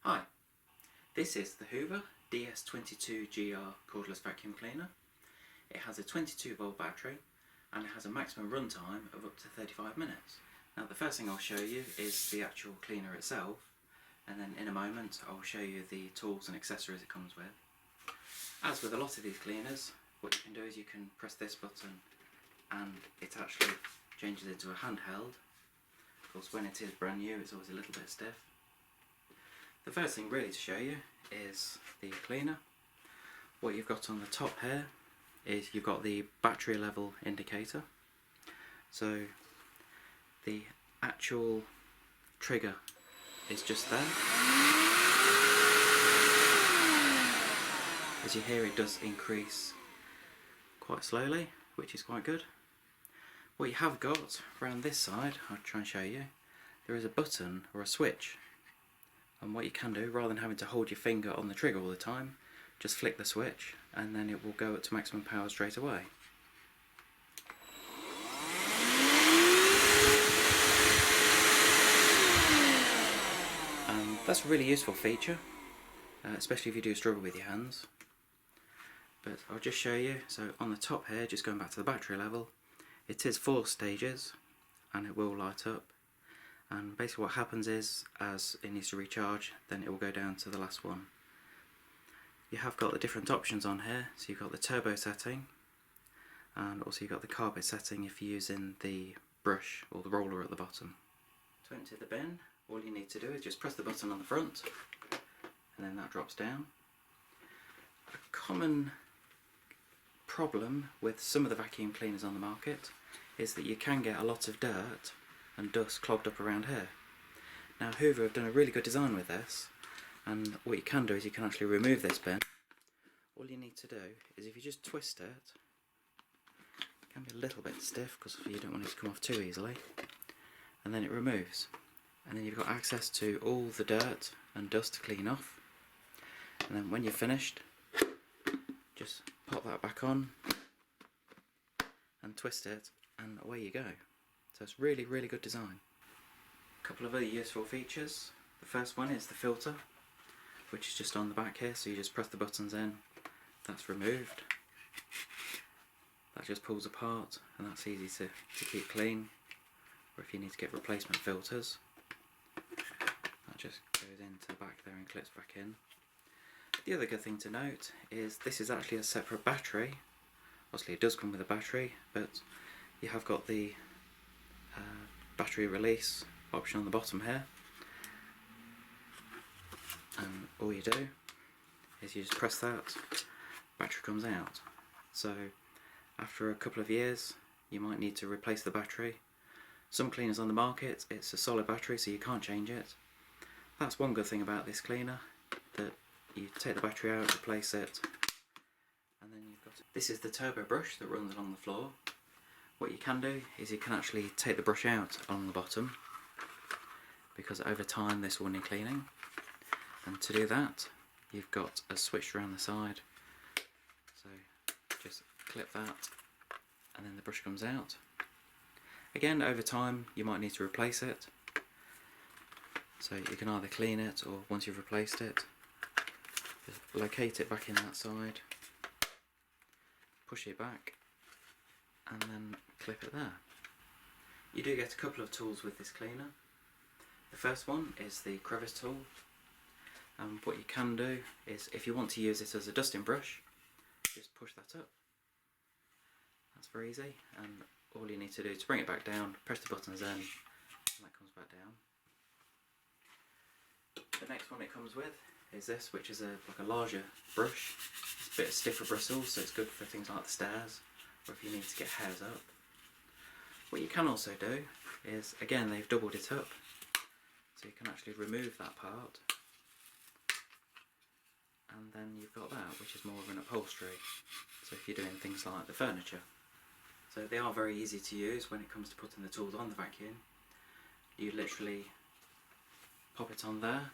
Hi, this is the Hoover DS22GR Cordless Vacuum Cleaner. It has a 22-volt battery and it has a maximum runtime of up to 35 minutes. Now the first thing I'll show you is the actual cleaner itself, and then in a moment I'll show you the tools and accessories it comes with. As with a lot of these cleaners, what you can do is you can press this button and it actually changes into a handheld. Of course, when it is brand new it's always a little bit stiff. The first thing really to show you is the cleaner. What you've got on the top here is you've got the battery level indicator. So the actual trigger is just there. As you hear, it does increase quite slowly, which is quite good. What you have got around this side, I'll try and show you, there is a button or a switch. And what you can do, rather than having to hold your finger on the trigger all the time, just flick the switch and then it will go up to maximum power straight away. And that's a really useful feature, especially if you do struggle with your hands. But I'll just show you. So on the top here, just going back to the battery level, it is 4 stages and it will light up. And basically what happens is, as it needs to recharge, then it will go down to the last one. You have got the different options on here. So you've got the turbo setting, and also you've got the carpet setting if you're using the brush or the roller at the bottom. To empty the bin, all you need to do is just press the button on the front, and then that drops down. A common problem with some of the vacuum cleaners on the market is that you can get a lot of dirt and dust clogged up around here. Now Hoover have done a really good design with this, and what you can do is you can actually remove this bin. All you need to do is, if you just twist it, it can be a little bit stiff because you don't want it to come off too easily, and then it removes, and then you've got access to all the dirt and dust to clean off. And then when you're finished, just pop that back on and twist it, and away you go. So it's really, really good design. A couple of other useful features. The first one is the filter, which is just on the back here, so you just press the buttons in, that's removed. That just pulls apart, and that's easy to keep clean. Or if you need to get replacement filters, that just goes into the back there and clips back in. The other good thing to note is this is actually a separate battery. Obviously it does come with a battery, but you have got the battery release option on the bottom here, and all you do is you just press that, battery comes out. So after a couple of years you might need to replace the battery. Some cleaners on the market, it's a solid battery so you can't change it. That's one good thing about this cleaner, that you take the battery out, replace it, and then you've got it. This is the turbo brush that runs along the floor. What you can do is you can actually take the brush out along the bottom, because over time this will need cleaning, and to do that you've got a switch around the side, so just clip that and then the brush comes out. Again, over time you might need to replace it, so you can either clean it, or once you've replaced it, just locate it back in that side, push it back, and then clip it there. You do get a couple of tools with this cleaner. The first one is the crevice tool, and what you can do is, if you want to use it as a dusting brush, just push that up. That's very easy, and all you need to do is to bring it back down, press the buttons in, and that comes back down. The next one it comes with is this, which is like a larger brush. It's a bit stiffer bristles, so it's good for things like the stairs, or if you need to get hairs up. What you can also do is, again, they've doubled it up, so you can actually remove that part, and then you've got that, which is more of an upholstery, so if you're doing things like the furniture. So they are very easy to use when it comes to putting the tools on the vacuum. You literally pop it on there,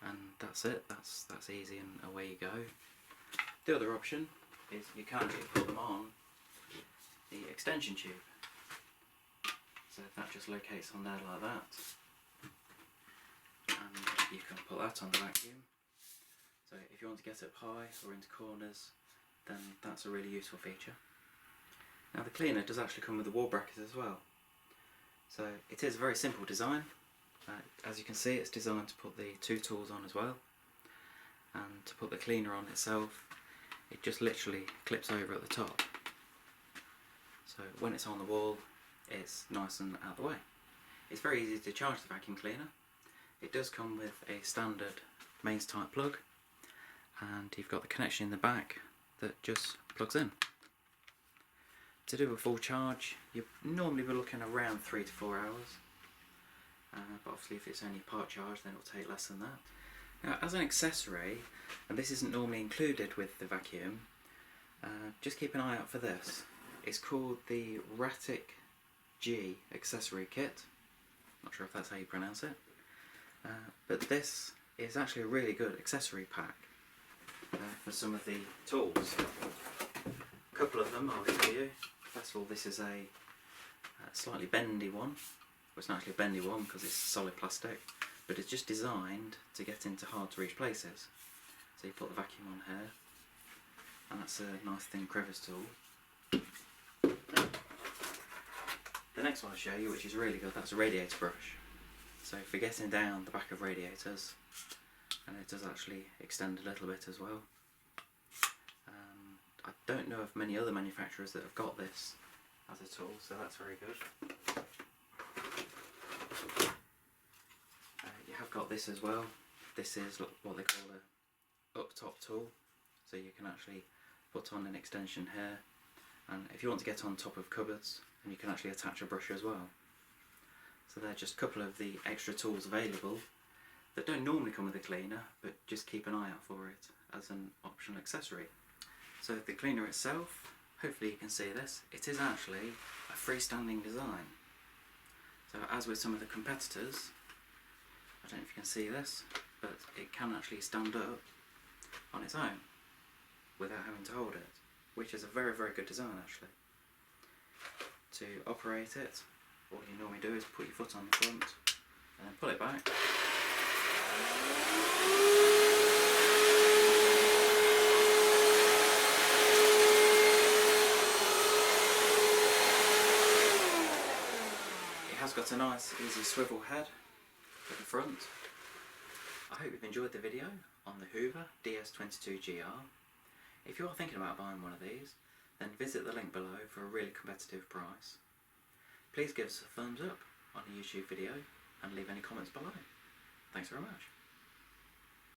and that's it. That's easy, and away you go. The other option is you can actually put them on the extension tube. So that just locates on there like that, and you can put that on the vacuum. So if you want to get up high or into corners, then that's a really useful feature. Now the cleaner does actually come with the wall bracket as well. So it is a very simple design. As you can see, it's designed to put the two tools on as well, and to put the cleaner on itself, it just literally clips over at the top. So when it's on the wall, it's nice and out of the way. It's very easy to charge the vacuum cleaner. It does come with a standard mains type plug, and you've got the connection in the back that just plugs in. To do a full charge, you normally be looking around 3 to 4 hours. But obviously if it's only part charge, then it'll take less than that. Now, as an accessory, and this isn't normally included with the vacuum, just keep an eye out for this. It's called the Ratic G accessory kit. Not sure if that's how you pronounce it. But this is actually a really good accessory pack for some of the tools. A couple of them I'll show you. First of all, this is a slightly bendy one. Well, it's not actually a bendy one because it's solid plastic, but it's just designed to get into hard to reach places. So you put the vacuum on here, and that's a nice thin crevice tool. The next one I'll show you, which is really good, that's a radiator brush. So for getting down the back of radiators, and it does actually extend a little bit as well. I don't know of many other manufacturers that have got this as a tool, so that's very good. You have got this as well. This is what they call a up top tool, so you can actually put on an extension here, and if you want to get on top of cupboards, and you can actually attach a brush as well. So they're just a couple of the extra tools available that don't normally come with a cleaner, but just keep an eye out for it as an optional accessory. So the cleaner itself, hopefully you can see this, it is actually a freestanding design. So as with some of the competitors, I don't know if you can see this, but it can actually stand up on its own without having to hold it, which is a very, very good design actually. To operate it, all you normally do is put your foot on the front and then pull it back. It has got a nice easy swivel head at the front. I hope you've enjoyed the video on the Hoover DS22GR. If you are thinking about buying one of these, then visit the link below for a really competitive price. Please give us a thumbs up on the YouTube video and leave any comments below. Thanks very much.